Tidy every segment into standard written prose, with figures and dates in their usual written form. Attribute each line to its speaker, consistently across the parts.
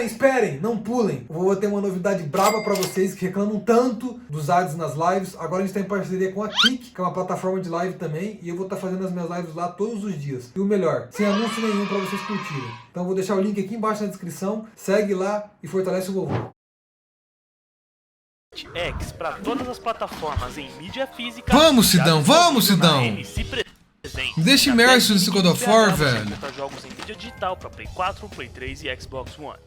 Speaker 1: esperem, não pulem. Eu vou ter uma novidade braba pra vocês que reclamam tanto dos ads nas lives. Agora a gente tá em parceria com a Kick, que é uma plataforma de live também, e eu vou estar fazendo as minhas lives lá todos os dias. E o melhor, sem anúncio nenhum pra vocês curtirem. Então eu vou deixar o link aqui embaixo na descrição. Segue lá e fortalece o vovô.
Speaker 2: X para todas as plataformas em mídia física.
Speaker 3: Vamos, Sidão, vamos, Sidão.
Speaker 2: Me
Speaker 3: deixa imerso nesse God of War, velho.
Speaker 2: Jogos em mídia digital para Play 4, Play 3 e Xbox One.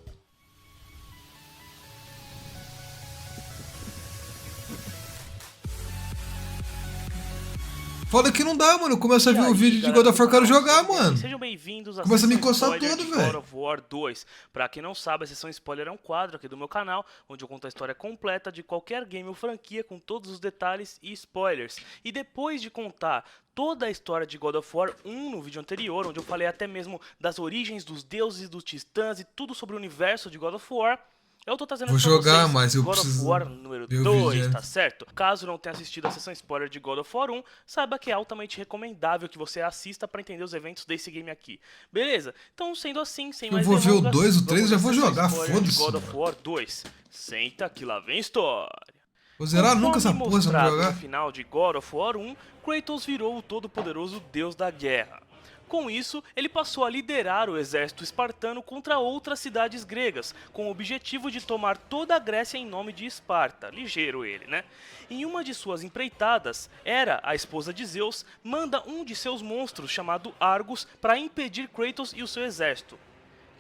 Speaker 3: Foda que não dá, mano. Começa a ver o vídeo de God of War, quero jogar, mano.
Speaker 2: Sejam bem-vindos a
Speaker 3: Começa a me coçar todo,
Speaker 2: velho.
Speaker 3: velho.
Speaker 2: God of War 2. Pra quem não sabe, a sessão spoiler é um quadro aqui do meu canal, onde eu conto a história completa de qualquer game ou franquia com todos os detalhes e spoilers. E depois de contar toda a história de God of War 1 no vídeo anterior, onde eu falei até mesmo das origens dos deuses, dos titãs e tudo sobre o universo de God of War, eu tô trazendo
Speaker 3: Vou
Speaker 2: pra
Speaker 3: jogar,
Speaker 2: vocês
Speaker 3: mas eu
Speaker 2: God of
Speaker 3: preciso
Speaker 2: War número
Speaker 3: ver o
Speaker 2: 2,
Speaker 3: vídeo,
Speaker 2: tá certo? Caso não tenha assistido a sessão spoiler de God of War 1, saiba que é altamente recomendável que você assista pra entender os eventos desse game aqui. Beleza? Então, sendo assim, sem mais
Speaker 3: vou ver o
Speaker 2: delongas,
Speaker 3: 2, o 3
Speaker 2: vamos
Speaker 3: já
Speaker 2: à
Speaker 3: vou
Speaker 2: sessão
Speaker 3: jogar,
Speaker 2: spoiler de
Speaker 3: foda-se,
Speaker 2: God of War 2. Senta que lá vem história.
Speaker 3: Vou zerar nunca essa
Speaker 2: Conforme
Speaker 3: porra se eu não
Speaker 2: mostrado
Speaker 3: jogar.
Speaker 2: no final de God of War 1, Kratos virou o todo-poderoso deus da guerra. Com isso, ele passou a liderar o exército espartano contra outras cidades gregas, com o objetivo de tomar toda a Grécia em nome de Esparta. Ligeiro ele, né? Em uma de suas empreitadas, Hera, a esposa de Zeus, manda um de seus monstros chamado Argus para impedir Kratos e o seu exército.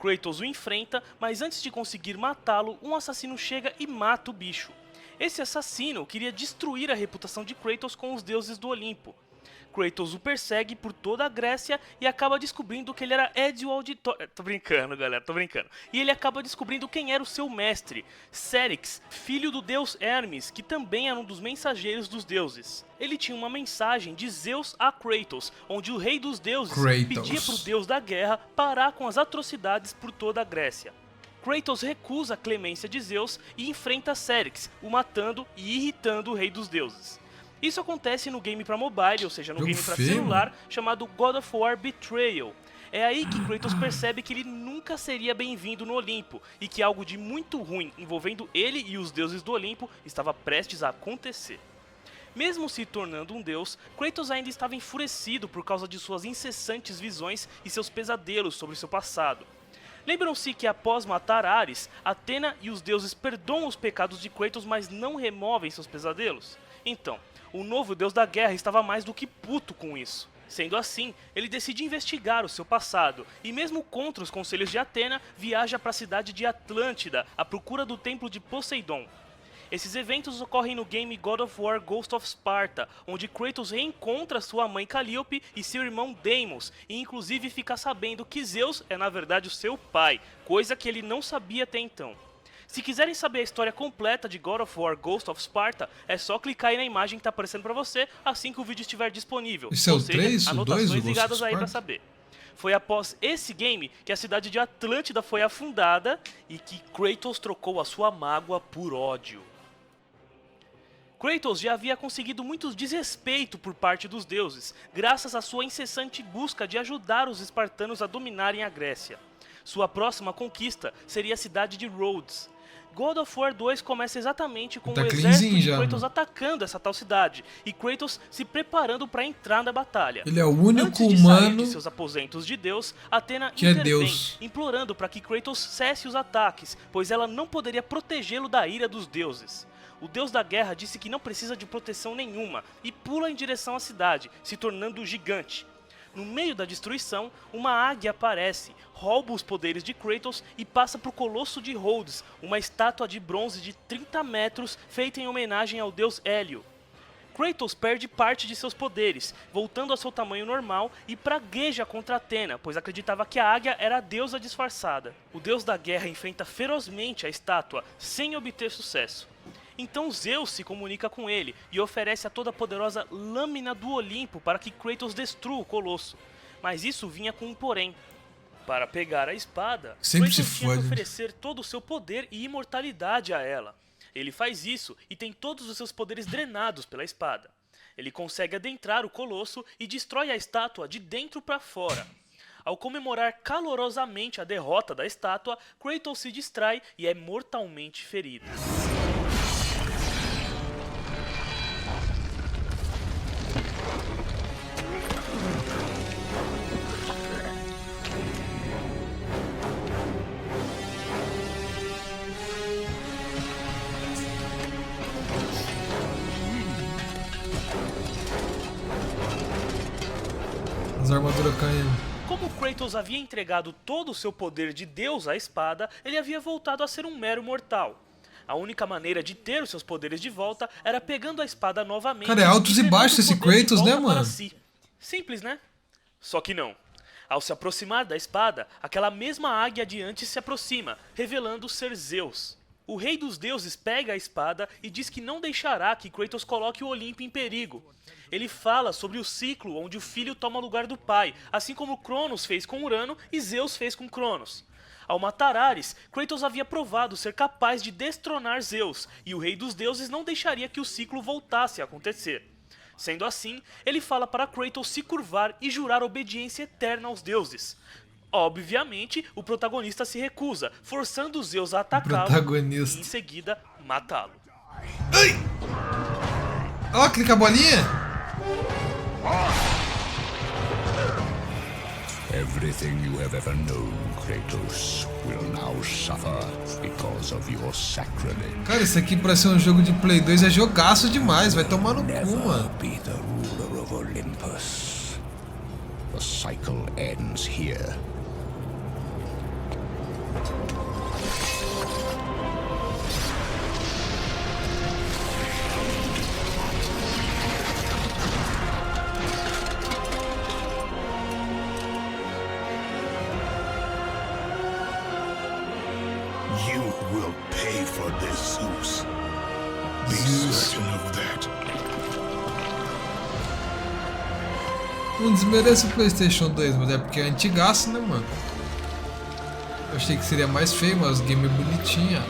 Speaker 2: Kratos o enfrenta, mas antes de conseguir matá-lo, um assassino chega e mata o bicho. Esse assassino queria destruir a reputação de Kratos com os deuses do Olimpo. Kratos o persegue por toda a Grécia e acaba descobrindo que ele era Ezio Auditore. Tô brincando, galera, tô brincando. E ele acaba descobrindo quem era o seu mestre, Cérix, filho do deus Hermes, que também era um dos mensageiros dos deuses. Ele tinha uma mensagem de Zeus a Kratos, onde o rei dos deuses pedia pro deus da guerra parar com as atrocidades por toda a Grécia. Kratos recusa a clemência de Zeus e enfrenta Cérix, o matando e irritando o rei dos deuses. Isso acontece no game para mobile, ou seja, no game para celular, chamado God of War Betrayal. É aí que Kratos percebe que ele nunca seria bem-vindo no Olimpo, e que algo de muito ruim envolvendo ele e os deuses do Olimpo estava prestes a acontecer. Mesmo se tornando um deus, Kratos ainda estava enfurecido por causa de suas incessantes visões e seus pesadelos sobre seu passado. Lembram-se que após matar Ares, Atena e os deuses perdoam os pecados de Kratos, mas não removem seus pesadelos? Então, o novo deus da guerra estava mais do que puto com isso. Sendo assim, ele decide investigar o seu passado, e mesmo contra os conselhos de Atena, viaja para a cidade de Atlântida, à procura do templo de Poseidon. Esses eventos ocorrem no game God of War Ghost of Sparta, onde Kratos reencontra sua mãe Calliope e seu irmão Deimos, e inclusive fica sabendo que Zeus é na verdade o seu pai, coisa que ele não sabia até então. Se quiserem saber a história completa de God of War Ghost of Sparta, é só clicar aí na imagem que está aparecendo para você assim que o vídeo estiver disponível.
Speaker 3: Esse é o 3, o 2,
Speaker 2: anotações ligadas aí para saber. Foi após esse game que a cidade de Atlântida foi afundada e que Kratos trocou a sua mágoa por ódio. Kratos já havia conseguido muito desrespeito por parte dos deuses, graças à sua incessante busca de ajudar os espartanos a dominarem a Grécia. Sua próxima conquista seria a cidade de Rhodes. God of War 2 começa exatamente com o exército de Kratos atacando essa tal cidade, e Kratos se preparando para entrar na batalha.
Speaker 3: Ele é o único
Speaker 2: Antes de
Speaker 3: humano
Speaker 2: sair de seus aposentos de Deus, Atena
Speaker 3: que
Speaker 2: intervém,
Speaker 3: é Deus,
Speaker 2: implorando para que Kratos cesse os ataques, pois ela não poderia protegê-lo da ira dos deuses. O deus da guerra disse que não precisa de proteção nenhuma e pula em direção à cidade, se tornando gigante. No meio da destruição, uma águia aparece, rouba os poderes de Kratos e passa para o Colosso de Rhodes, uma estátua de bronze de 30 metros feita em homenagem ao deus Hélio. Kratos perde parte de seus poderes, voltando ao seu tamanho normal e pragueja contra Atena, pois acreditava que a águia era a deusa disfarçada. O deus da guerra enfrenta ferozmente a estátua, sem obter sucesso. Então Zeus se comunica com ele e oferece a toda poderosa lâmina do Olimpo para que Kratos destrua o Colosso. Mas isso vinha com um porém. Para pegar a espada, Kratos tinha que oferecer todo o seu poder e imortalidade a ela. Ele faz isso e tem todos os seus poderes drenados pela espada. Ele consegue adentrar o Colosso e destrói a estátua de dentro para fora. Ao comemorar calorosamente a derrota da estátua, Kratos se distrai e é mortalmente ferido.
Speaker 3: As armaduras caindo.
Speaker 2: Como Kratos havia entregado todo o seu poder de Deus à espada, ele havia voltado a ser um mero mortal. A única maneira de ter os seus poderes de volta era pegando a espada novamente.
Speaker 3: Cara, é altos e
Speaker 2: levando
Speaker 3: baixos
Speaker 2: o
Speaker 3: esse
Speaker 2: poder de
Speaker 3: Kratos, né,
Speaker 2: volta para
Speaker 3: mano?
Speaker 2: si. Simples, né? Só que não. Ao se aproximar da espada, aquela mesma águia de antes se aproxima, revelando ser Zeus. O rei dos deuses pega a espada e diz que não deixará que Kratos coloque o Olimpo em perigo. Ele fala sobre o ciclo onde o filho toma o lugar do pai, assim como Cronos fez com Urano e Zeus fez com Cronos. Ao matar Ares, Kratos havia provado ser capaz de destronar Zeus, e o rei dos deuses não deixaria que o ciclo voltasse a acontecer. Sendo assim, ele fala para Kratos se curvar e jurar obediência eterna aos deuses. Obviamente, o protagonista se recusa, forçando Zeus a atacá-lo e em seguida matá-lo.
Speaker 3: Ai! Ó, clica a bolinha.
Speaker 4: Everything you have ever known, Kratos, will now suffer because of your sacrilege.
Speaker 3: Cara, isso aqui pra ser um jogo de Play 2 é jogaço demais, vai tomar no cu, mano.
Speaker 4: Be the ruler of Olympus. The cycle ends here.
Speaker 5: You will pay for this, Zeus. Be certain of that.
Speaker 3: Não desmerece o PlayStation 2, mas é porque é antigaço, né, mano? Eu achei que seria mais feio, mas o game é bonitinho.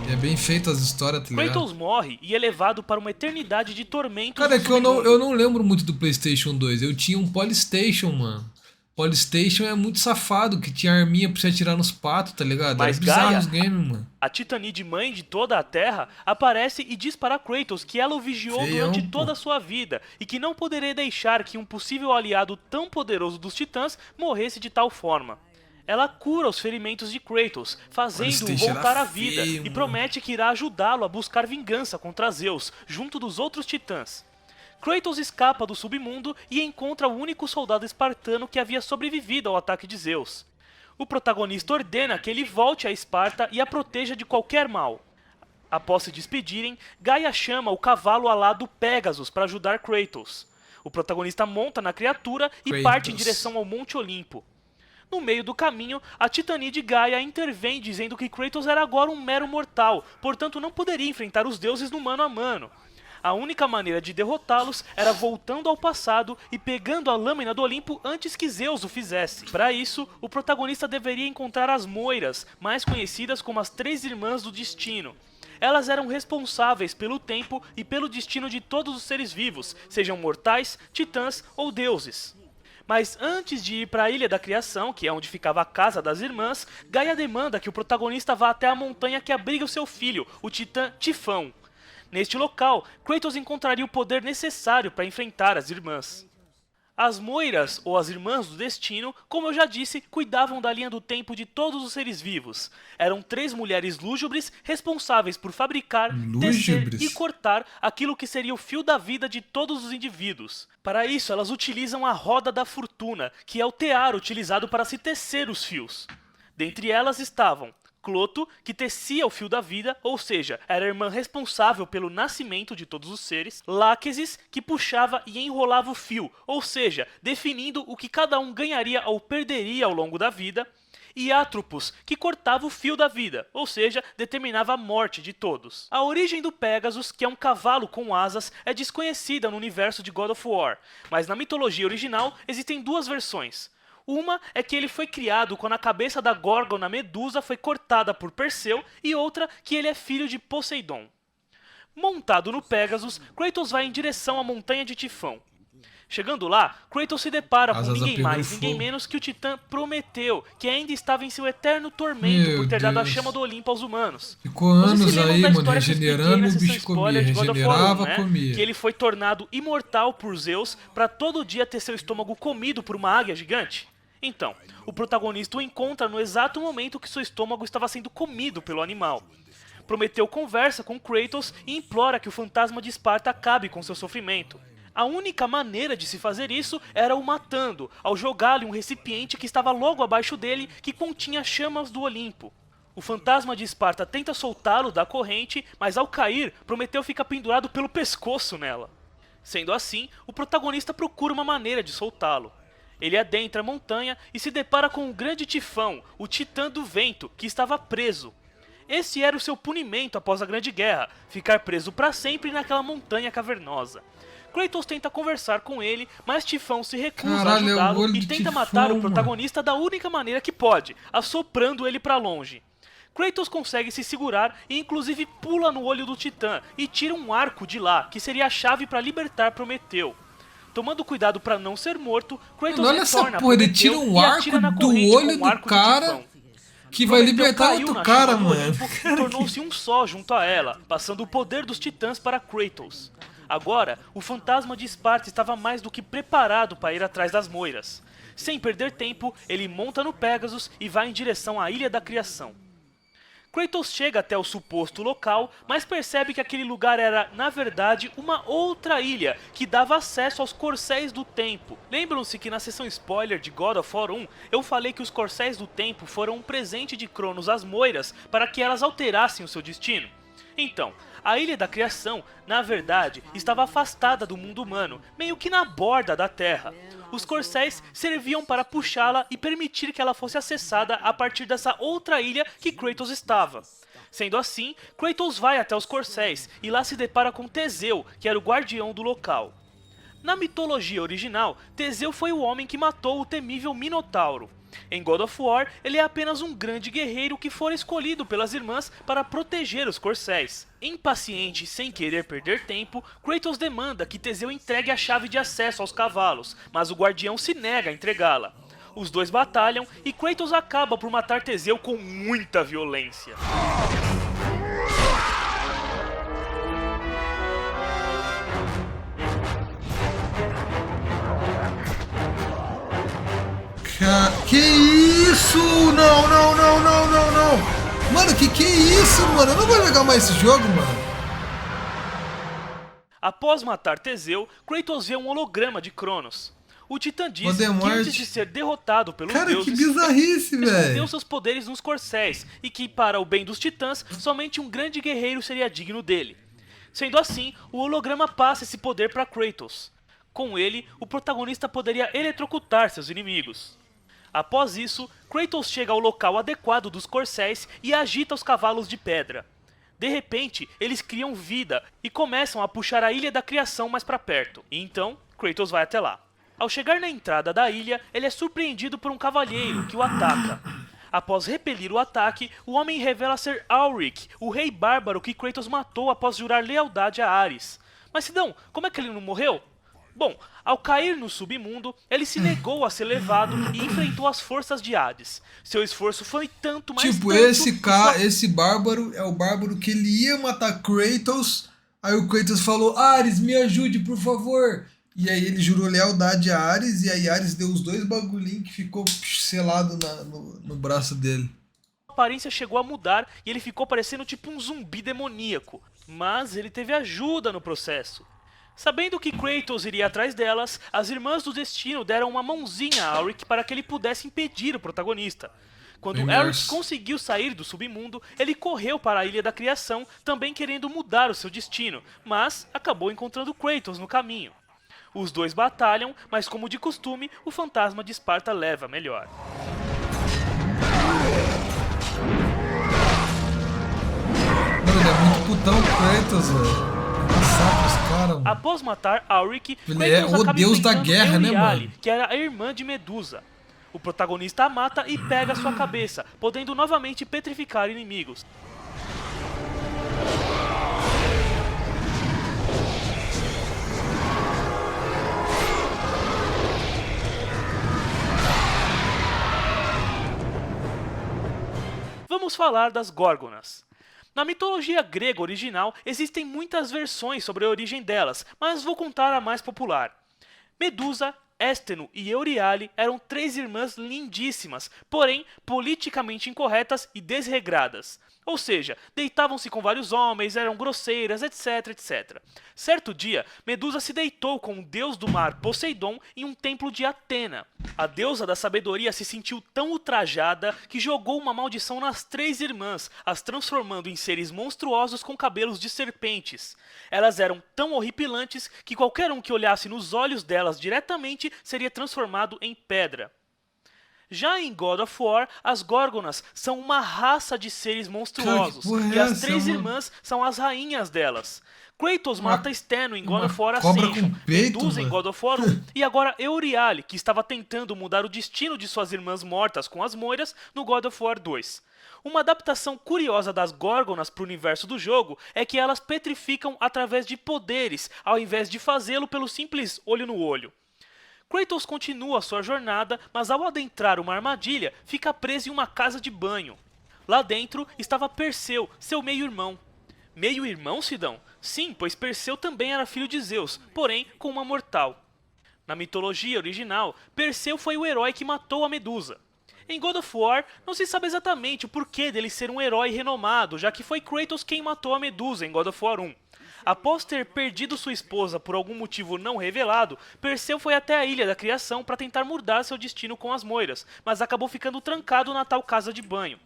Speaker 3: E é bem feito as histórias, tá ligado?
Speaker 2: Kratos morre e é levado para uma eternidade de tormentos.
Speaker 3: Cara, é que eu não lembro muito do PlayStation 2. Eu tinha um Polystation, mano. Polystation é muito safado, que tinha arminha pra você atirar nos patos, tá ligado?
Speaker 2: Mas
Speaker 3: Era bizarro
Speaker 2: Gaia,
Speaker 3: os games, mano.
Speaker 2: a Titanide mãe de toda a Terra, aparece e diz para Kratos que ela o vigiou
Speaker 3: Feião,
Speaker 2: durante
Speaker 3: pô.
Speaker 2: toda a sua vida e que não poderia deixar que um possível aliado tão poderoso dos Titãs morresse de tal forma. Ela cura os ferimentos de Kratos, fazendo-o
Speaker 3: Polystation
Speaker 2: voltar
Speaker 3: era
Speaker 2: à vida
Speaker 3: feio,
Speaker 2: e
Speaker 3: mano.
Speaker 2: promete que irá ajudá-lo a buscar vingança contra Zeus, junto dos outros Titãs. Kratos escapa do submundo e encontra o único soldado espartano que havia sobrevivido ao ataque de Zeus. O protagonista ordena que ele volte a Esparta e a proteja de qualquer mal. Após se despedirem, Gaia chama o cavalo alado Pégasus para ajudar Kratos. O protagonista monta na criatura e
Speaker 3: Kratos.
Speaker 2: parte em direção ao Monte Olimpo. No meio do caminho, a Titanide Gaia intervém dizendo que Kratos era agora um mero mortal, portanto não poderia enfrentar os deuses no mano a mano. A única maneira de derrotá-los era voltando ao passado e pegando a lâmina do Olimpo antes que Zeus o fizesse. Para isso, o protagonista deveria encontrar as Moiras, mais conhecidas como as Três Irmãs do Destino. Elas eram responsáveis pelo tempo e pelo destino de todos os seres vivos, sejam mortais, titãs ou deuses. Mas antes de ir para a Ilha da Criação, que é onde ficava a casa das irmãs, Gaia demanda que o protagonista vá até a montanha que abriga o seu filho, o titã Tifão. Neste local, Kratos encontraria o poder necessário para enfrentar as irmãs. As Moiras, ou as Irmãs do Destino, como eu já disse, cuidavam da linha do tempo de todos os seres vivos. Eram 3 mulheres lúgubres responsáveis por fabricar, tecer
Speaker 3: Lúgubres?
Speaker 2: e cortar aquilo que seria o fio da vida de todos os indivíduos. Para isso, elas utilizam a Roda da Fortuna, que é o tear utilizado para se tecer os fios. Dentre elas estavam Cloto, que tecia o fio da vida, ou seja, era a irmã responsável pelo nascimento de todos os seres. Láquesis, que puxava e enrolava o fio, ou seja, definindo o que cada um ganharia ou perderia ao longo da vida. E Atropos, que cortava o fio da vida, ou seja, determinava a morte de todos. A origem do Pégasus, que é um cavalo com asas, é desconhecida no universo de God of War, mas na mitologia original existem 2 versões. Uma é que ele foi criado quando a cabeça da Górgona Medusa foi cortada por Perseu, e outra que ele é filho de Poseidon. Montado no Pégasus, Kratos vai em direção à montanha de Tifão. Chegando lá, Kratos se depara com
Speaker 3: As asas
Speaker 2: ninguém
Speaker 3: pegam
Speaker 2: mais, ninguém
Speaker 3: fogo.
Speaker 2: menos que o titã Prometeu, que ainda estava em seu eterno tormento
Speaker 3: Meu
Speaker 2: por ter dado a
Speaker 3: Deus.
Speaker 2: chama do Olimpo aos humanos.
Speaker 3: Ficou
Speaker 2: Vocês
Speaker 3: anos
Speaker 2: se lembram
Speaker 3: aí,
Speaker 2: da
Speaker 3: mano,
Speaker 2: história que eu expliquei
Speaker 3: regenerando,
Speaker 2: na
Speaker 3: o
Speaker 2: sessão
Speaker 3: bicho comia.
Speaker 2: spoiler de God of War 1,
Speaker 3: Regenerava,
Speaker 2: né?
Speaker 3: comia.
Speaker 2: Que ele foi tornado imortal por Zeus pra todo dia ter seu estômago comido por uma águia gigante? Então, o protagonista o encontra no exato momento que seu estômago estava sendo comido pelo animal. Prometeu conversa com Kratos e implora que o fantasma de Esparta acabe com seu sofrimento. A única maneira de se fazer isso era o matando, ao jogá-lo em um recipiente que estava logo abaixo dele, que continha chamas do Olimpo. O fantasma de Esparta tenta soltá-lo da corrente, mas ao cair, Prometeu fica pendurado pelo pescoço nela. Sendo assim, o protagonista procura uma maneira de soltá-lo. Ele adentra a montanha e se depara com um grande tifão, o Titã do Vento, que estava preso. Esse era o seu punimento após a Grande Guerra, ficar preso para sempre naquela montanha cavernosa. Kratos tenta conversar com ele, mas Tifão se recusa a
Speaker 3: Caralho, é o
Speaker 2: ajudá-lo
Speaker 3: olho
Speaker 2: e
Speaker 3: de
Speaker 2: tenta
Speaker 3: Tifão,
Speaker 2: matar o
Speaker 3: mano.
Speaker 2: protagonista da única maneira que pode, assoprando ele para longe. Kratos consegue se segurar e inclusive pula no olho do Titã e tira um arco de lá, que seria a chave para libertar Prometeu. Tomando cuidado para não ser morto, Kratos
Speaker 3: Mano, olha essa
Speaker 2: retorna a
Speaker 3: porra, ele
Speaker 2: Prometeu
Speaker 3: tira um
Speaker 2: e
Speaker 3: arco
Speaker 2: atira na
Speaker 3: do
Speaker 2: corrente
Speaker 3: olho
Speaker 2: com o
Speaker 3: do
Speaker 2: arco
Speaker 3: cara
Speaker 2: Tifão.
Speaker 3: que vai
Speaker 2: Prometeu
Speaker 3: libertar
Speaker 2: caiu
Speaker 3: outro
Speaker 2: na
Speaker 3: cara,
Speaker 2: chama do
Speaker 3: mano.
Speaker 2: Olimpo e tornou-se um só junto a ela, passando o poder dos titãs para Kratos. Agora, o fantasma de Esparta estava mais do que preparado para ir atrás das moiras. Sem perder tempo, ele monta no Pegasus e vai em direção à Ilha da Criação. Kratos chega até o suposto local, mas percebe que aquele lugar era, na verdade, uma outra ilha, que dava acesso aos Corcéis do Tempo. Lembram-se que na sessão spoiler de God of War 1, eu falei que os Corcéis do Tempo foram um presente de Cronos às Moiras para que elas alterassem o seu destino? Então, a Ilha da Criação, na verdade, estava afastada do mundo humano, meio que na borda da Terra. Os Corcéis serviam para puxá-la e permitir que ela fosse acessada a partir dessa outra ilha que Kratos estava. Sendo assim, Kratos vai até os Corcéis e lá se depara com Teseu, que era o guardião do local. Na mitologia original, Teseu foi o homem que matou o temível Minotauro. Em God of War, ele é apenas um grande guerreiro que fora escolhido pelas irmãs para proteger os Corcéis. Impaciente e sem querer perder tempo, Kratos demanda que Teseu entregue a chave de acesso aos cavalos, mas o guardião se nega a entregá-la. Os dois batalham e Kratos acaba por matar Teseu com muita violência.
Speaker 3: Que isso? Não, não, não, não, não, não. Mano, que é isso, mano? Eu não vou jogar mais esse jogo, mano.
Speaker 2: Após matar Teseu, Kratos vê um holograma de Cronos. O Titã diz que
Speaker 3: Voldemort.
Speaker 2: antes de ser derrotado pelos
Speaker 3: Cara,
Speaker 2: deuses,
Speaker 3: que bizarrice,
Speaker 2: escondeu
Speaker 3: velho.
Speaker 2: seus poderes nos Corcéis e que, para o bem dos Titãs, somente um grande guerreiro seria digno dele. Sendo assim, o holograma passa esse poder para Kratos. Com ele, o protagonista poderia eletrocutar seus inimigos. Após isso, Kratos chega ao local adequado dos Corcéis e agita os cavalos de pedra. De repente, eles criam vida e começam a puxar a Ilha da Criação mais para perto. E então, Kratos vai até lá. Ao chegar na entrada da ilha, ele é surpreendido por um cavalheiro que o ataca. Após repelir o ataque, o homem revela ser Auric, o rei bárbaro que Kratos matou após jurar lealdade a Ares. Mas Sidão, como é que ele não morreu? Bom, ao cair no submundo, ele se negou a ser levado e enfrentou as forças de Hades. Seu esforço foi tanto mais
Speaker 3: Tipo,
Speaker 2: tanto
Speaker 3: esse bárbaro é o bárbaro que ele ia matar Kratos. Aí o Kratos falou: Ares, me ajude, por favor. E aí ele jurou lealdade a Ares. E aí Ares deu os dois bagulhinhos que ficou selado no braço dele.
Speaker 2: A aparência chegou a mudar e ele ficou parecendo tipo um zumbi demoníaco. Mas ele teve ajuda no processo. Sabendo que Kratos iria atrás delas, as Irmãs do Destino deram uma mãozinha a Auric para que ele pudesse impedir o protagonista. Quando Auric conseguiu sair do submundo, ele correu para a Ilha da Criação, também querendo mudar o seu destino, mas acabou encontrando Kratos no caminho. Os dois batalham, mas como de costume, o fantasma de Esparta leva melhor.
Speaker 3: Mano, ele é muito putão Kratos, velho.
Speaker 2: Após matar Auric,
Speaker 3: ele
Speaker 2: Kratos
Speaker 3: é o
Speaker 2: acaba
Speaker 3: deus da
Speaker 2: enfrentando
Speaker 3: guerra, né,
Speaker 2: Euryale,
Speaker 3: mano?
Speaker 2: que era a irmã de Medusa. O protagonista a mata e pega sua cabeça, podendo novamente petrificar inimigos. vamos falar das Górgonas. Na mitologia grega original, existem muitas versões sobre a origem delas, mas vou contar a mais popular. Medusa, Ésteno e Euríale eram 3 irmãs lindíssimas, porém politicamente incorretas e desregradas. Ou seja, deitavam-se com vários homens, eram grosseiras, etc, etc. Certo dia, Medusa se deitou com o deus do mar Poseidon em um templo de Atena. A deusa da sabedoria se sentiu tão ultrajada que jogou uma maldição nas 3 irmãs, as transformando em seres monstruosos com cabelos de serpentes. Elas eram tão horripilantes que qualquer um que olhasse nos olhos delas diretamente seria transformado em pedra. Já em God of War, as Górgonas são uma raça de seres monstruosos, e as 3 irmãs são as rainhas delas. Kratos mata Steno em God of War Ascension, Medusa em God of War 1, e agora Euríale, que estava tentando mudar o destino de suas irmãs mortas com as Moiras no God of War 2. Uma adaptação curiosa das Górgonas para o universo do jogo é que elas petrificam através de poderes, ao invés de fazê-lo pelo simples olho no olho. Kratos continua sua jornada, mas ao adentrar uma armadilha, fica preso em uma casa de banho. Lá dentro estava Perseu, seu meio-irmão. Meio-irmão, Sidão? Sim, pois Perseu também era filho de Zeus, porém com uma mortal. Na mitologia original, Perseu foi o herói que matou a Medusa. Em God of War, não se sabe exatamente o porquê dele ser um herói renomado, já que foi Kratos quem matou a Medusa em God of War 1. Após ter perdido sua esposa por algum motivo não revelado, Perseu foi até a Ilha da Criação para tentar mudar seu destino com as Moiras, mas acabou ficando trancado na tal casa de banho.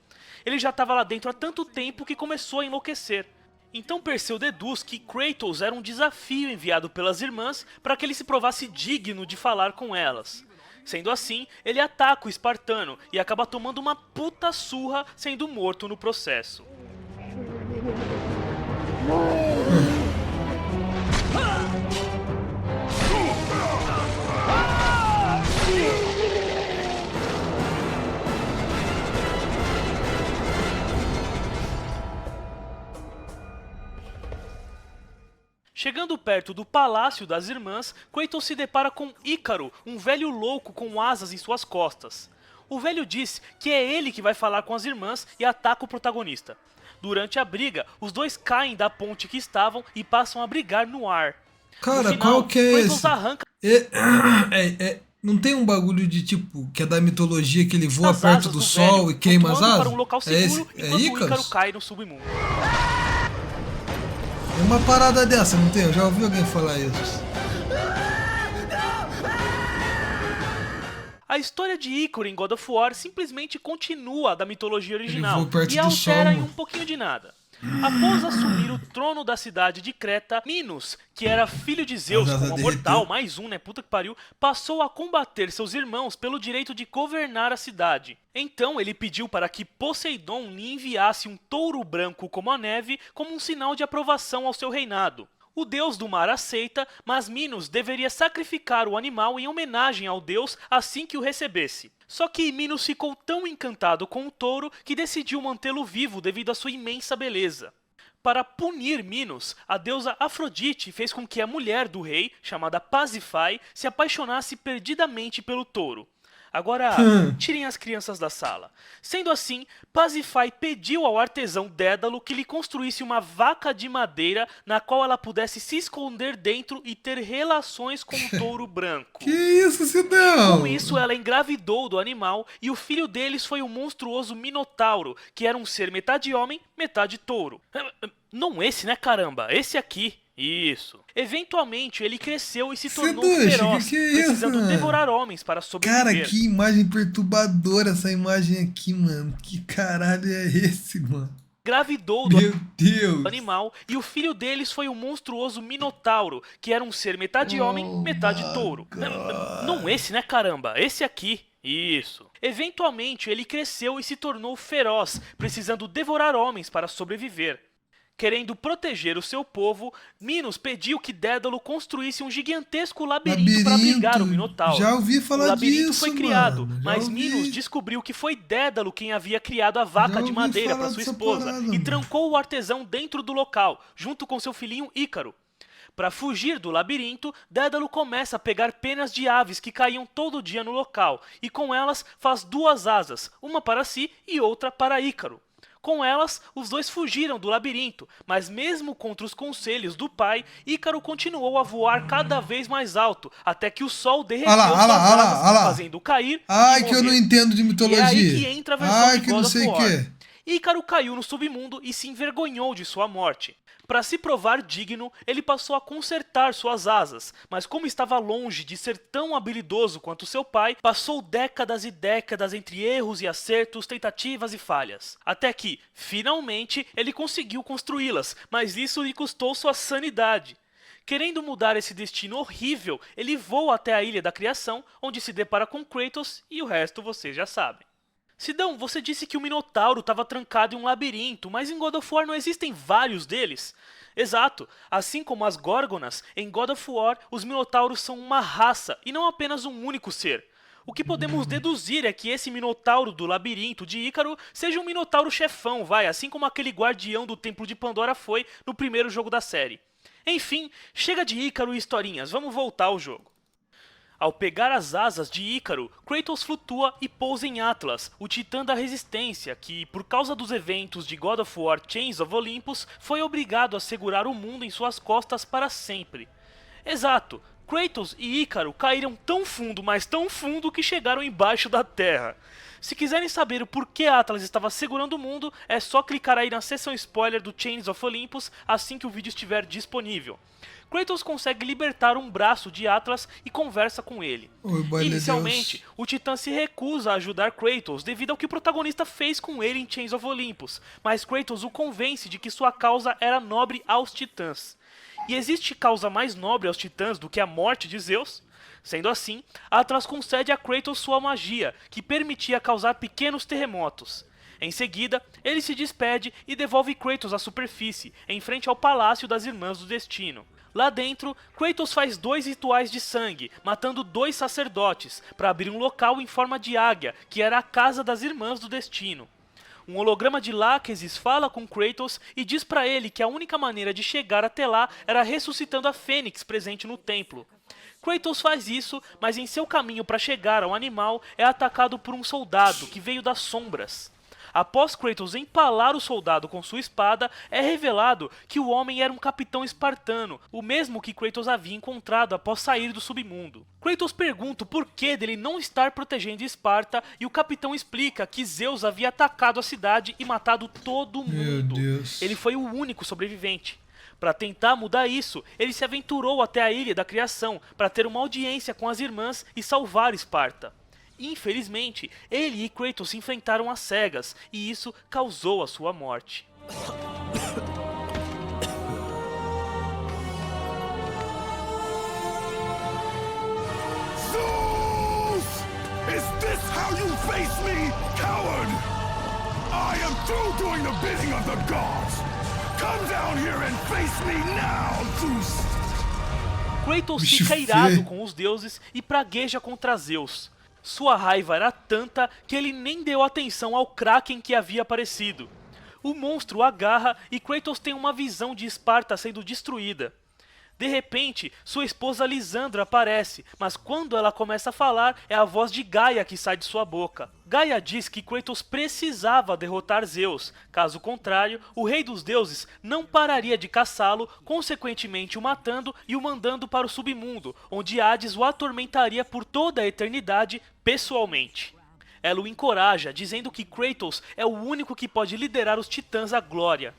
Speaker 2: Ele já estava lá dentro há tanto tempo que começou a enlouquecer. Então Perseu deduz que Kratos era um desafio enviado pelas irmãs para que ele se provasse digno de falar com elas. Sendo assim, ele ataca o espartano e acaba tomando uma puta surra, sendo morto no processo. Chegando perto do Palácio das Irmãs, Kratos se depara com Ícaro, um velho louco com asas em suas costas. O velho diz que é ele que vai falar com as irmãs e ataca o protagonista. Durante a briga, os dois caem da ponte que estavam e passam a brigar no ar.
Speaker 3: Cara,
Speaker 2: no final,
Speaker 3: qual que é
Speaker 2: Kratos
Speaker 3: esse?
Speaker 2: arranca
Speaker 3: Não tem um bagulho de tipo, que é da mitologia que ele voa
Speaker 2: as
Speaker 3: perto
Speaker 2: asas
Speaker 3: do sol
Speaker 2: velho,
Speaker 3: e queima as
Speaker 2: flutuando
Speaker 3: asas?
Speaker 2: para um local
Speaker 3: É
Speaker 2: seguro,
Speaker 3: esse? É
Speaker 2: enquanto o Ícaro
Speaker 3: Icarus?
Speaker 2: cai no submundo.
Speaker 3: É uma parada dessa, não tem? Eu já ouvi alguém falar isso.
Speaker 2: A história de Ícaro em God of War simplesmente continua da mitologia original
Speaker 3: voa perto
Speaker 2: e
Speaker 3: do
Speaker 2: altera
Speaker 3: sol,
Speaker 2: em um
Speaker 3: mano.
Speaker 2: pouquinho de nada. Após assumir o trono da cidade de Creta, Minos, que era filho de Zeus,
Speaker 3: As asas
Speaker 2: como
Speaker 3: derreteu.
Speaker 2: mortal, mais um, né, puta que pariu, passou a combater seus irmãos pelo direito de governar a cidade. Então ele pediu para que Poseidon lhe enviasse um touro branco como a neve, como um sinal de aprovação ao seu reinado. O deus do mar aceita, mas Minos deveria sacrificar o animal em homenagem ao deus assim que o recebesse. Só que Minos ficou tão encantado com o touro que decidiu mantê-lo vivo devido à sua imensa beleza. Para punir Minos, a deusa Afrodite fez com que a mulher do rei, chamada Pasífae, se apaixonasse perdidamente pelo touro. Agora, tirem as crianças da sala. Sendo assim, Pasífae pediu ao artesão Dédalo que lhe construísse uma vaca de madeira na qual ela pudesse se esconder dentro e ter relações com o touro branco.
Speaker 3: Que isso, Sidão?
Speaker 2: Com isso, ela engravidou do animal e o filho deles foi o monstruoso Minotauro, que era um ser metade homem, metade touro. Não esse, né, caramba? Esse aqui. Isso. Eventualmente, ele cresceu e se tornou feroz,
Speaker 3: que é isso,
Speaker 2: precisando
Speaker 3: mano?
Speaker 2: devorar homens para sobreviver.
Speaker 3: Cara, que imagem perturbadora essa imagem aqui, mano. Que caralho é esse, mano?
Speaker 2: Engravidou do
Speaker 3: Meu Deus.
Speaker 2: animal e o filho deles foi o monstruoso Minotauro, que era um ser metade homem, metade touro. Não esse, né, caramba? Esse aqui. Isso. Eventualmente, ele cresceu e se tornou feroz, precisando devorar homens para sobreviver. Querendo proteger o seu povo, Minos pediu que Dédalo construísse um gigantesco labirinto para abrigar o Minotauro.
Speaker 3: Já ouvi falar
Speaker 2: O labirinto
Speaker 3: disso,
Speaker 2: foi criado,
Speaker 3: mano. Já
Speaker 2: mas
Speaker 3: ouvi.
Speaker 2: Minos descobriu que foi Dédalo quem havia criado a vaca
Speaker 3: Já
Speaker 2: de
Speaker 3: ouvi
Speaker 2: madeira
Speaker 3: falar
Speaker 2: para sua
Speaker 3: dessa
Speaker 2: esposa
Speaker 3: parada,
Speaker 2: e
Speaker 3: mano.
Speaker 2: trancou o artesão dentro do local, junto com seu filhinho Ícaro. Para fugir do labirinto, Dédalo começa a pegar penas de aves que caíam todo dia no local, e com elas faz 2 asas, uma para si e outra para Ícaro. Com elas, os dois fugiram do labirinto, mas mesmo contra os conselhos do pai, Ícaro continuou a voar cada vez mais alto, até que o sol derreteu suas asas, fazendo cair
Speaker 3: Ai,
Speaker 2: e
Speaker 3: que eu não
Speaker 2: morrer.
Speaker 3: entendo de mitologia.
Speaker 2: E é aí que entra a versão
Speaker 3: Ai,
Speaker 2: de
Speaker 3: que não
Speaker 2: God of
Speaker 3: sei o
Speaker 2: War.
Speaker 3: que.
Speaker 2: Ícaro caiu no submundo e se envergonhou de sua morte. Para se provar digno, ele passou a consertar suas asas, mas como estava longe de ser tão habilidoso quanto seu pai, passou décadas e décadas entre erros e acertos, tentativas e falhas. Até que, finalmente, ele conseguiu construí-las, mas isso lhe custou sua sanidade. Querendo mudar esse destino horrível, ele voa até a Ilha da Criação, onde se depara com Kratos e o resto vocês já sabem. Sidão, você disse que o Minotauro estava trancado em um labirinto, mas em God of War não existem vários deles? Exato, assim como as Górgonas, em God of War os Minotauros são uma raça e não apenas um único ser. O que podemos deduzir é que esse Minotauro do labirinto de Ícaro seja um Minotauro chefão, assim como aquele guardião do Templo de Pandora foi no primeiro jogo da série. Enfim, chega de Ícaro e historinhas, vamos voltar ao jogo. Ao pegar as asas de Ícaro, Kratos flutua e pousa em Atlas, o titã da resistência, que, por causa dos eventos de God of War Chains of Olympus, foi obrigado a segurar o mundo em suas costas para sempre. Exato, Kratos e Ícaro caíram tão fundo, mas tão fundo que chegaram embaixo da terra. Se quiserem saber o porquê Atlas estava segurando o mundo, é só clicar aí na seção spoiler do Chains of Olympus assim que o vídeo estiver disponível. Kratos consegue libertar um braço de Atlas e conversa com ele. Inicialmente, o Titã se recusa a ajudar Kratos devido ao que o protagonista fez com ele em Chains of Olympus, mas Kratos o convence de que sua causa era nobre aos Titãs. E existe causa mais nobre aos Titãs do que a morte de Zeus? Sendo assim, Atlas concede a Kratos sua magia, que permitia causar pequenos terremotos. Em seguida, ele se despede e devolve Kratos à superfície, em frente ao Palácio das Irmãs do Destino. Lá dentro, Kratos faz 2 rituais de sangue, matando 2 sacerdotes, para abrir um local em forma de águia, que era a Casa das Irmãs do Destino. Um holograma de Láquesis fala com Kratos e diz para ele que a única maneira de chegar até lá era ressuscitando a Fênix presente no templo. Kratos faz isso, mas em seu caminho para chegar ao animal é atacado por um soldado que veio das sombras. Após Kratos empalar o soldado com sua espada, é revelado que o homem era um capitão espartano, o mesmo que Kratos havia encontrado após sair do submundo. Kratos pergunta o porquê dele não estar protegendo Esparta e o capitão explica que Zeus havia atacado a cidade e matado todo mundo.
Speaker 3: Meu Deus.
Speaker 2: Ele foi o único sobrevivente. Para tentar mudar isso, ele se aventurou até a Ilha da Criação para ter uma audiência com as irmãs e salvar Esparta. Infelizmente, ele e Kratos se enfrentaram às cegas, e isso causou a sua morte.
Speaker 5: Zeus! Is this how you face me, coward? I am through doing the bidding of the gods! Come down here and face me now, Zeus!
Speaker 2: Kratos
Speaker 3: Bicho
Speaker 2: fica irado
Speaker 3: feio.
Speaker 2: com os deuses e pragueja contra Zeus. Sua raiva era tanta que ele nem deu atenção ao Kraken que havia aparecido. O monstro o agarra e Kratos tem uma visão de Esparta sendo destruída. De repente, sua esposa Lisandra aparece, mas quando ela começa a falar, é a voz de Gaia que sai de sua boca. Gaia diz que Kratos precisava derrotar Zeus, caso contrário, o rei dos deuses não pararia de caçá-lo, consequentemente o matando e o mandando para o submundo, onde Hades o atormentaria por toda a eternidade, pessoalmente. Ela o encoraja, dizendo que Kratos é o único que pode liderar os titãs à glória.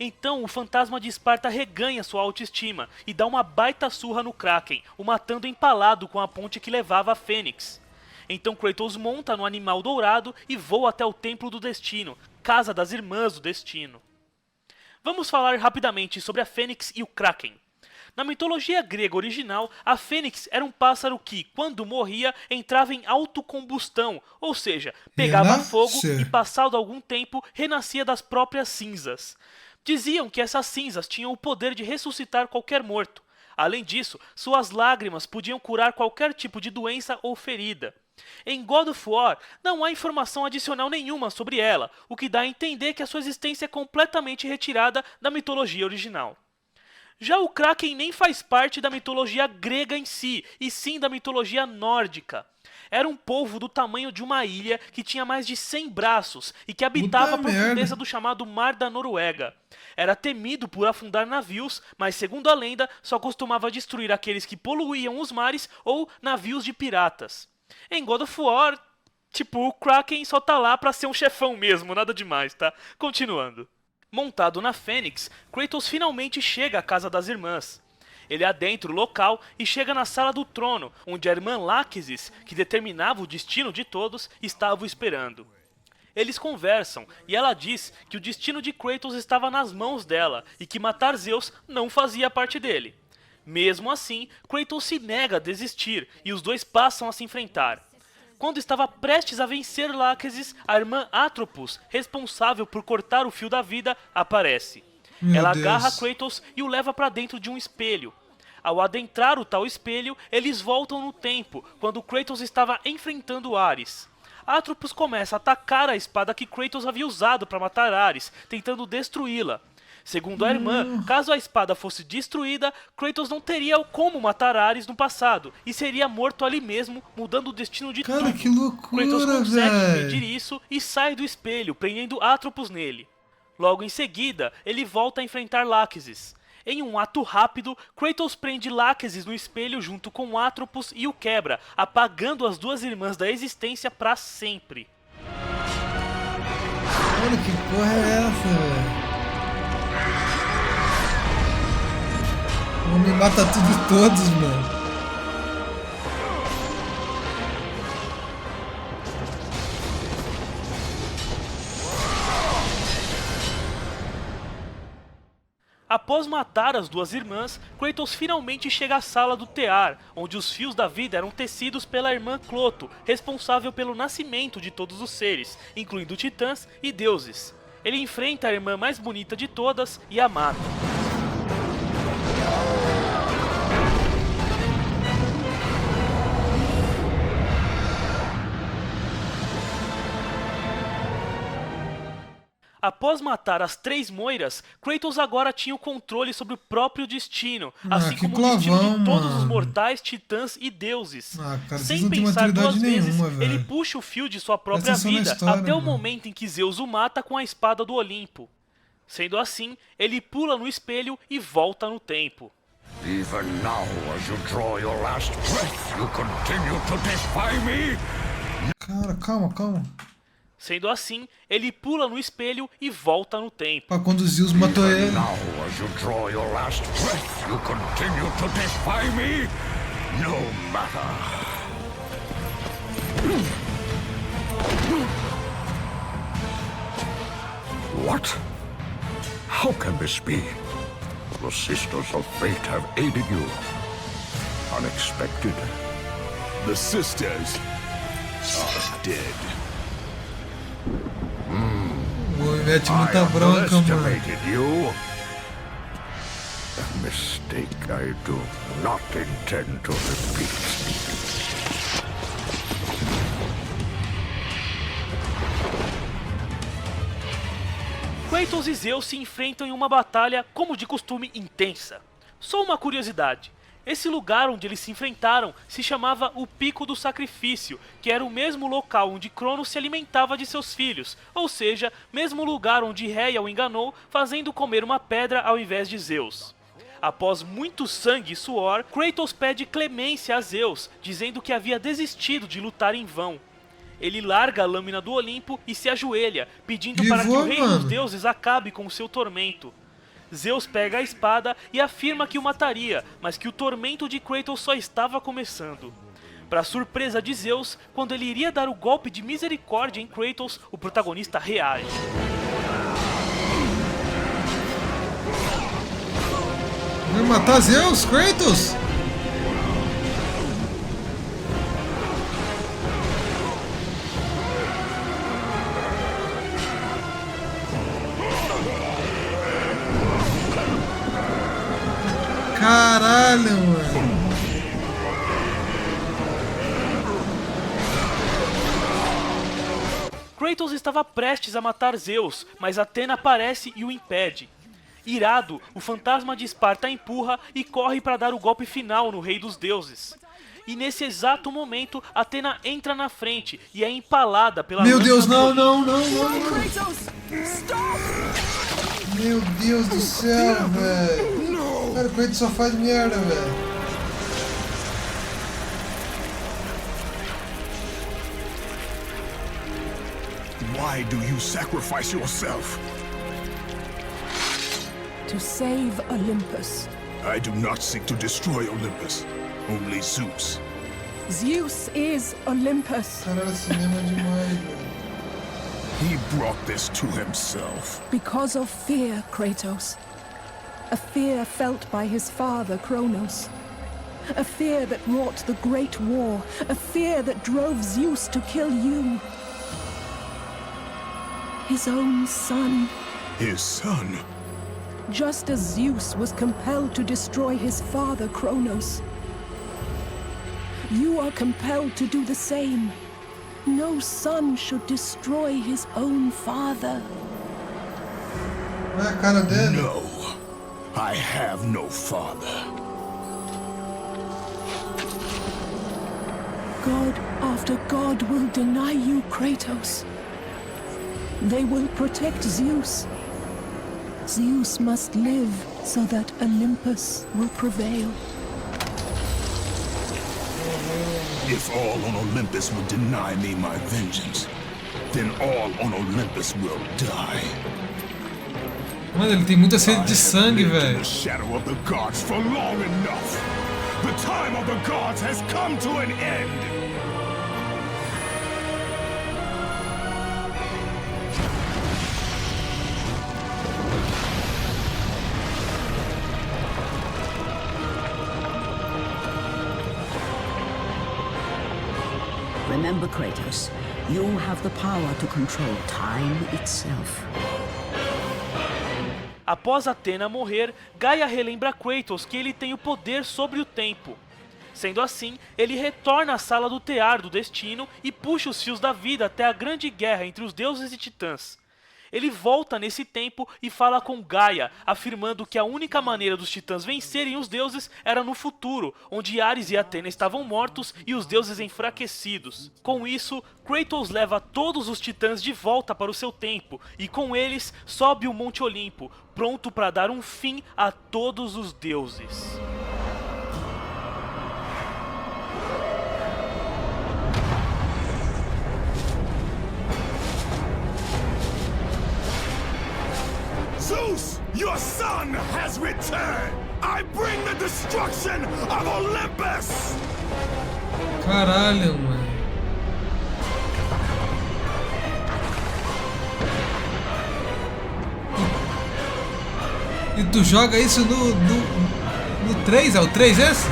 Speaker 2: Então o fantasma de Esparta reganha sua autoestima e dá uma baita surra no Kraken, o matando empalado com a ponte que levava a Fênix. Então Kratos monta no animal dourado e voa até o Templo do Destino, Casa das Irmãs do Destino. Vamos falar rapidamente sobre a Fênix e o Kraken. Na mitologia grega original, a Fênix era um pássaro que, quando morria, entrava em autocombustão, ou seja, pegava fogo e passado algum tempo renascia das próprias cinzas. Diziam que essas cinzas tinham o poder de ressuscitar qualquer morto. Além disso, suas lágrimas podiam curar qualquer tipo de doença ou ferida. Em God of War, não há informação adicional nenhuma sobre ela, o que dá a entender que a sua existência é completamente retirada da mitologia original. Já o Kraken nem faz parte da mitologia grega em si, e sim da mitologia nórdica. Era um polvo do tamanho de uma ilha que tinha mais de 100 braços e que habitava a profundeza do chamado Mar da Noruega. Era temido por afundar navios, mas segundo a lenda, só costumava destruir aqueles que poluíam os mares ou navios de piratas. Em God of War, tipo, o Kraken só tá lá pra ser um chefão mesmo, nada demais, tá? Continuando. Montado na Fênix, Kratos finalmente chega à casa das irmãs. Ele adentra o local e chega na sala do trono, onde a irmã Lachesis, que determinava o destino de todos, estava o esperando. Eles conversam e ela diz que o destino de Kratos estava nas mãos dela e que matar Zeus não fazia parte dele. Mesmo assim, Kratos se nega a desistir e os dois passam a se enfrentar. Quando estava prestes a vencer Lachesis, a irmã Atropos, responsável por cortar o fio da vida, aparece. Ela agarra Kratos e o leva para dentro de um espelho. Ao adentrar o tal espelho, eles voltam no tempo, quando Kratos estava enfrentando Ares. Atropos começa a atacar a espada que Kratos havia usado para matar Ares, tentando destruí-la. Segundo a irmã, caso a espada fosse destruída, Kratos não teria como matar Ares no passado, e seria morto ali mesmo, mudando o destino de tudo.
Speaker 3: Cara, que loucura,
Speaker 2: Kratos consegue
Speaker 3: velho.
Speaker 2: impedir isso e sai do espelho, prendendo Atropos nele. Logo em seguida, ele volta a enfrentar Lachesis. Em um ato rápido, Kratos prende Lachesis no espelho junto com Atropos e o quebra, apagando as duas irmãs da existência pra sempre.
Speaker 3: Mano, que porra é essa, velho? O homem mata tudo e todos, mano.
Speaker 2: Após matar as duas irmãs, Kratos finalmente chega à sala do Tear, onde os fios da vida eram tecidos pela irmã Cloto, responsável pelo nascimento de todos os seres, incluindo titãs e deuses. Ele enfrenta a irmã mais bonita de todas e a mata. Após matar as 3 moiras, Kratos agora tinha o controle sobre o próprio destino, assim como o destino de todos os mortais, titãs e deuses.
Speaker 3: Cara,
Speaker 2: sem pensar duas vezes,
Speaker 3: nenhuma,
Speaker 2: ele puxa o fio de sua própria vida até o momento em que Zeus o mata com a espada do Olimpo. Sendo assim, ele pula no espelho e volta no tempo.
Speaker 4: Even now, as you draw your last breath, you continue to defy me?
Speaker 3: Cara, calma.
Speaker 2: Sendo assim, ele pula no espelho e volta no tempo.
Speaker 3: Pra quando Zeus matou ele.
Speaker 4: Now, as you draw your last breath, you continue to defy me? No matter. What? How can this be? The Sisters of Fate have aided you. Unexpected.
Speaker 5: The sisters are dead.
Speaker 3: O homem mete muita bronca, mano.
Speaker 4: You? A mistake I do not intend to repeat.
Speaker 2: Kratos e Zeus se enfrentam em uma batalha, como de costume, intensa. Só uma curiosidade. Esse lugar onde eles se enfrentaram se chamava o Pico do Sacrifício, que era o mesmo local onde Cronos se alimentava de seus filhos, ou seja, mesmo lugar onde Réia o enganou, fazendo comer uma pedra ao invés de Zeus. Após muito sangue e suor, Kratos pede clemência a Zeus, dizendo que havia desistido de lutar em vão. Ele larga a lâmina do Olimpo e se ajoelha, pedindo para que o rei dos deuses acabe com o seu tormento. Zeus pega a espada e afirma que o mataria, mas que o tormento de Kratos só estava começando. Para surpresa de Zeus, quando ele iria dar o golpe de misericórdia em Kratos, o protagonista reage.
Speaker 3: Vai matar Zeus, Kratos? Caralho, mano.
Speaker 2: Kratos estava prestes a matar Zeus, mas Atena aparece e o impede. Irado, o fantasma de Esparta empurra e corre para dar o golpe final no Rei dos Deuses. E nesse exato momento, Athena entra na frente e é empalada pela
Speaker 3: Meu
Speaker 2: lança
Speaker 3: Deus,
Speaker 2: do
Speaker 3: não,
Speaker 2: Olimpo.
Speaker 3: não, não, não.
Speaker 6: Kratos, stop!
Speaker 3: Meu Deus do céu, velho. Cara, o Kratos só faz merda, velho.
Speaker 5: Why do you sacrifice yourself?
Speaker 6: To save Olympus.
Speaker 5: I do not seek to destroy Olympus. Only Zeus.
Speaker 6: Zeus is Olympus.
Speaker 3: Caralho, cinema demais, velho.
Speaker 5: He brought this to himself.
Speaker 6: Because of fear, Kratos. A fear felt by his father, Kronos. A fear that wrought the Great War. A fear that drove Zeus to kill you. His own son.
Speaker 5: His son?
Speaker 6: Just as Zeus was compelled to destroy his father, Kronos. You are compelled to do the same. No son should destroy his own father.
Speaker 3: Olha a cara dele.
Speaker 5: No. I have no father.
Speaker 6: God after God will deny you, Kratos. They will protect Zeus. Zeus must live so that Olympus will prevail.
Speaker 5: If all on Olympus will deny me my vengeance, then all on Olympus will die.
Speaker 3: Mano, ele tem muita sede de
Speaker 5: I
Speaker 3: sangue,
Speaker 5: have lived in
Speaker 3: velho.
Speaker 5: the shadow of the gods for long enough. The time of the gods has come to an end.
Speaker 7: Remember, Kratos, you have the power to control time itself.
Speaker 2: Após Athena morrer, Gaia relembra Kratos que ele tem o poder sobre o tempo. Sendo assim, ele retorna à sala do tear do destino e puxa os fios da vida até a grande guerra entre os deuses e titãs. Ele volta nesse tempo e fala com Gaia, afirmando que a única maneira dos titãs vencerem os deuses era no futuro, onde Ares e Athena estavam mortos e os deuses enfraquecidos. Com isso, Kratos leva todos os titãs de volta para o seu tempo, e com eles sobe o Monte Olimpo, pronto para dar um fim a todos os deuses.
Speaker 5: Zeus, your son has returned! I bring the destruction of Olympus!
Speaker 3: Caralho, mano. E tu joga isso no 3? É o 3 esse?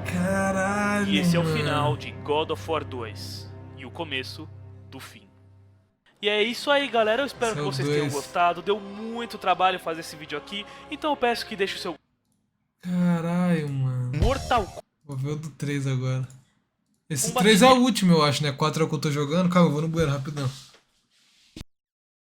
Speaker 3: Caralho.
Speaker 2: E esse é o
Speaker 3: mano.
Speaker 2: final de God of War 2 e o começo do fim. E é isso aí, galera, eu espero
Speaker 3: Esse
Speaker 2: que
Speaker 3: é o
Speaker 2: vocês tenham
Speaker 3: 2.
Speaker 2: gostado. Deu muito trabalho fazer esse vídeo aqui, então eu peço que deixe o seu
Speaker 3: Caralho, mano.
Speaker 2: Mortal
Speaker 3: Vou ver o do 3 agora. Esse
Speaker 2: Kombat
Speaker 3: 3 é o último, eu acho, né? 4 é o que eu tô jogando. Calma, eu vou no banheiro rapidão.